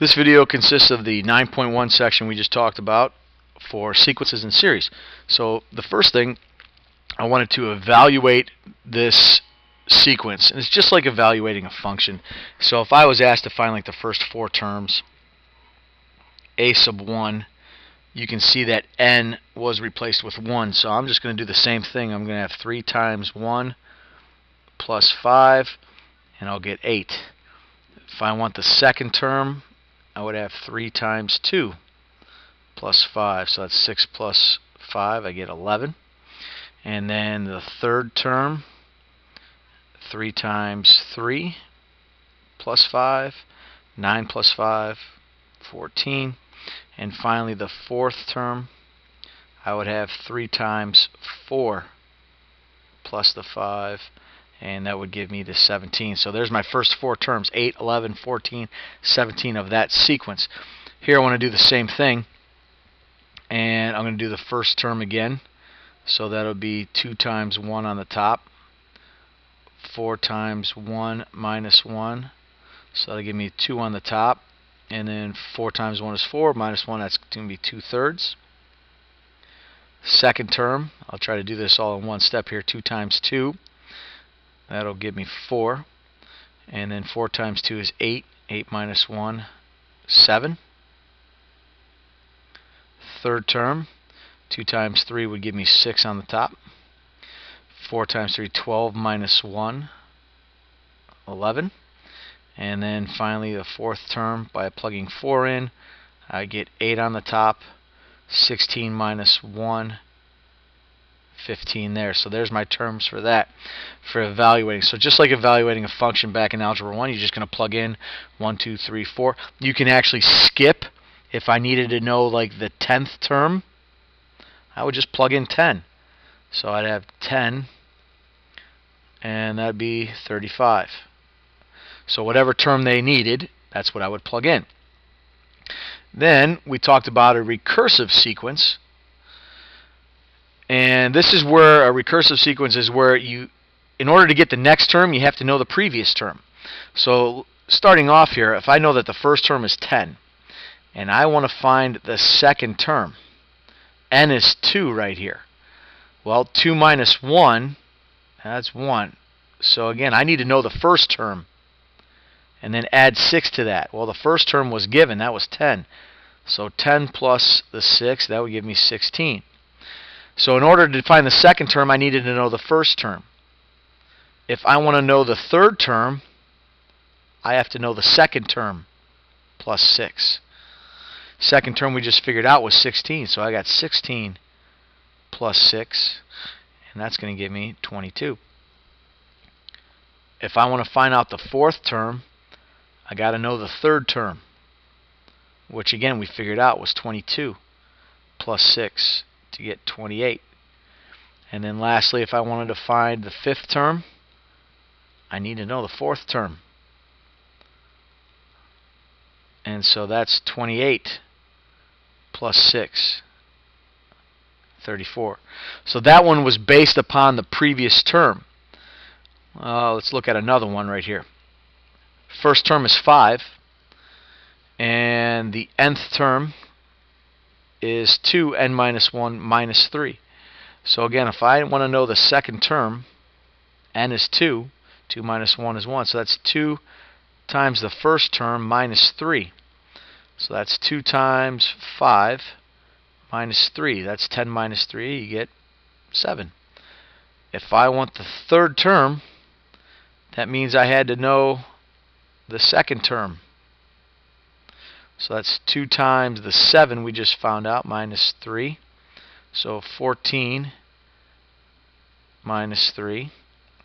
This video consists of the 9.1 section we just talked about for sequences and series. So the first thing, I wanted to evaluate this sequence, and it's just like evaluating a function. So if I was asked to find like the first four terms, a sub 1, you can see that n was replaced with 1. So I'm just going to do the same thing. I'm going to have 3 times 1 plus 5, and I'll get 8. If I want the second term, I would have 3 times 2 plus 5. So that's 6 plus 5. I get 11. And then the third term, 3 times 3 plus 5, 9 plus 5, 14. And finally the fourth term, I would have 3 times 4 plus the 5, and that would give me the 17. So there's my first 4 terms, 8, 11, 14, 17 of that sequence. Here I want to do the same thing, and I'm going to do the first term again. So that'll be 2 times 1 on the top, 4 times 1 minus 1, so that'll give me 2 on the top, and then 4 times 1 is 4, minus 1, that's going to be 2/3. Second term, I'll try to do this all in one step here, 2 times 2, that'll give me 4, and then 4 times 2 is 8, 8 minus 1, 7. Third term, 2 times 3 would give me 6 on the top. 4 times 3, 12 minus 1, 11. And then finally the fourth term, by plugging 4 in, I get 8 on the top, 16 minus 1, 15 there. So there's my terms for that, for evaluating. So just like evaluating a function back in Algebra 1, you're just going to plug in 1, 2, 3, 4. You can actually skip. If I needed to know like the 10th term, I would just plug in 10. So I'd have 10, and that'd be 35. So whatever term they needed, that's what I would plug in. Then we talked about a recursive sequence. And this is where a recursive sequence is where you, in order to get the next term, you have to know the previous term. So starting off here, if I know that the first term is 10, and I want to find the second term, n is 2 right here. Well, 2 minus 1, that's 1. So again, I need to know the first term and then add 6 to that. Well, the first term was given, that was 10. So 10 plus the 6, that would give me 16. So in order to find the second term, I needed to know the first term. If I want to know the third term, I have to know the second term plus 6. Second term we just figured out was 16, so I got 16 plus 6, and that's going to give me 22. If I want to find out the fourth term, I got to know the third term, which again we figured out was 22 plus 6 to get 28. And then lastly, if I wanted to find the fifth term, I need to know the fourth term. And so that's 28 plus 6, 34. So that one was based upon the previous term. Let's look at another one right here. First term is 5, and the nth term is 2n minus 1 minus 3. So again, if I want to know the second term, n is 2, 2 minus 1 is 1. So that's 2 times the first term minus 3. So that's 2 times 5 minus 3. That's 10 minus 3. You get 7. If I want the third term, that means I had to know the second term. So that's 2 times the 7 we just found out minus 3. So 14 minus 3,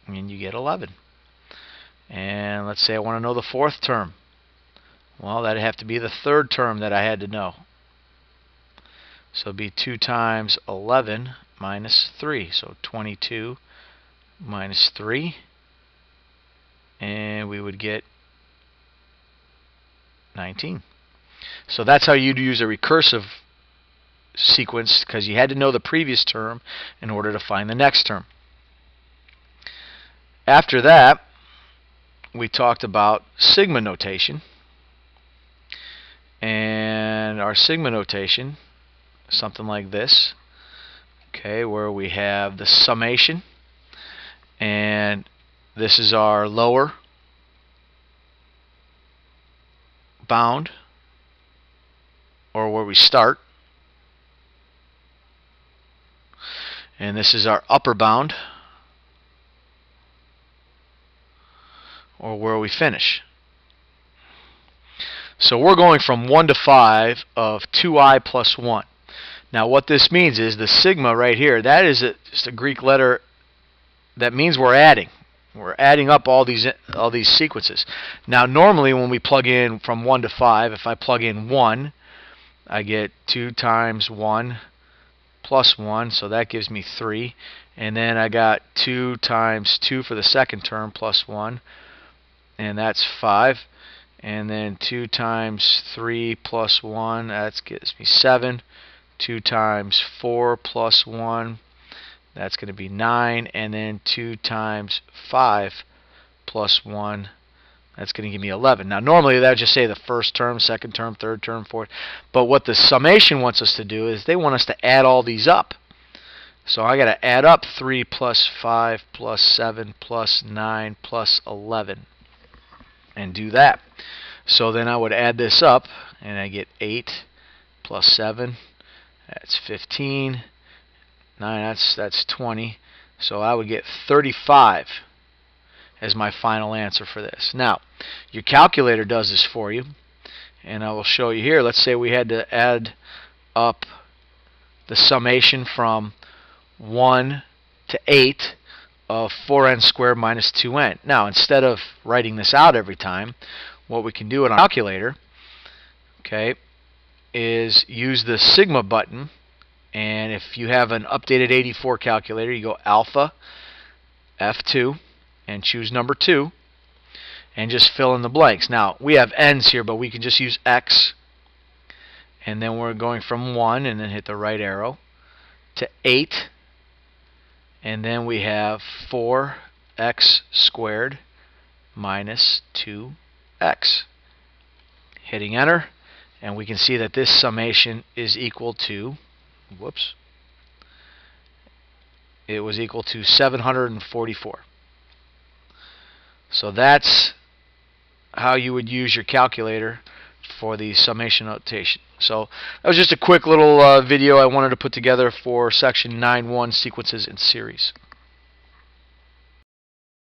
and you get 11. And let's say I want to know the fourth term. Well, that'd have to be the third term that I had to know. So it'd be 2 times 11 minus 3. So 22 minus 3. And we would get 19. So that's how you'd use a recursive sequence, because you had to know the previous term in order to find the next term. After that, we talked about sigma notation. And our sigma notation, something like this, okay, where we have the summation, and this is our lower bound, or where we start, and this is our upper bound, or where we finish. So we're going from 1 to 5 of 2i plus 1. Now what this means is the sigma right here, that is just a Greek letter that means we're adding. We're adding up all these sequences. Now normally when we plug in from 1 to 5, if I plug in 1, I get 2 times 1 plus 1, so that gives me 3. And then I got 2 times 2 for the second term plus 1, and that's 5. And then 2 times 3 plus 1, that gives me 7. 2 times 4 plus 1, that's going to be 9. And then 2 times 5 plus 1, that's going to give me 11. Now normally that would just say the first term, second term, third term, fourth. But what the summation wants us to do is they want us to add all these up. So I got to add up 3 plus 5 plus 7 plus 9 plus 11 and do that. So then I would add this up, and I get 8 plus 7, that's 15, 9, that's 20. So I would get 35 as my final answer for this. Now, your calculator does this for you, and I will show you here. Let's say we had to add up the summation from 1 to 8 of 4n squared minus 2n. Now, instead of writing this out every time, what we can do in our calculator, okay, is use the sigma button. And if you have an updated 84 calculator, you go alpha F2 and choose number 2 and just fill in the blanks. Now we have n's here, but we can just use x, and then we're going from 1 and then hit the right arrow to 8, and then we have 4x squared minus 2x. Hitting enter, and we can see that this summation is equal to, whoops, it was equal to 744. So that's how you would use your calculator for the summation notation. So that was just a quick little video I wanted to put together for section 9.1 sequences in series.